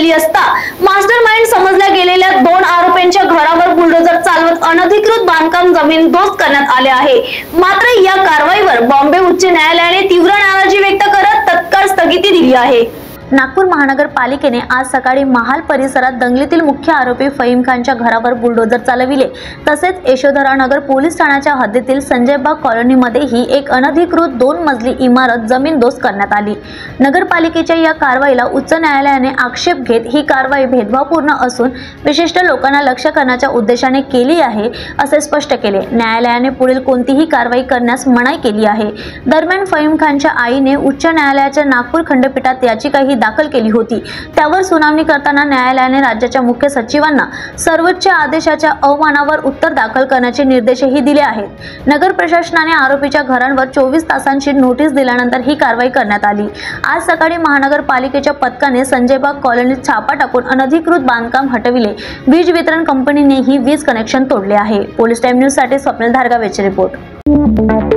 केली असता मास्टरमाइंड समजल्या गेलेल्या 2 आरोपींच्या घरावर बुलडोजर चालवत अनधिकृत बांधकाम जमीनदोस्त करण्यात आले आहे। मात्र या कारवाईवर बॉम्बे उच्च न्यायालयाने तीव्र नाराजी व्यक्त करत तत्काळ स्थगिती दिली आहे। नागपूर महानगरपालिकेने आज सकाळी महाल परिसरात दंगलीतील मुख्य आरोपी फहीम खानच्या घरावर बुलडोजर चालविले। तसेच यशोधरानगर पोलीस ठाण्याच्या हद्दीतील संजयबाग कॉलनीमध्ये ही एक अनधिकृत 2 मजली इमारत जमीनदोस्त करण्यात आली। नगरपालिकेच्या या कारवाईला उच्च न्यायालयाने आक्षेप घेत ही कारवाई भेदभावपूर्ण असून विशिष्ट लोकांना लक्ष्य करण्याच्या उद्देशाने केली आहे असे स्पष्ट केले। न्यायालयाने पुढील कोणतीही कारवाई करण्यास मनाई केली आहे। दरम्यान फहीम खानच्या आईने उच्च न्यायालयाच्या नागपूर खंडपीठात याचिका दाखल केली होती। त्यावर सुनावणी करताना न्यायालयाने राज्याच्या मुख्य सचिवांना सर्वोच्च आदेशाच्या अवमानावर उत्तर दाखल करण्याचे निर्देशही दिले आहेत। नगर प्रशासनाने आरोपीच्या घरांवर 24 तासांची नोटीस दिल्यानंतर ही कारवाई करण्यात आली। आज सकाळी महानगरपालिकेच्या पथकाने संजयबाग कॉलनीत छापा टाकून अनधिकृत बांधकाम हटविले। वीज वितरण कंपनीनेही वीज कनेक्शन तोडले आहे। पोलीस टाइम न्यूज साठी स्वप्नील धारगावेचे रिपोर्ट।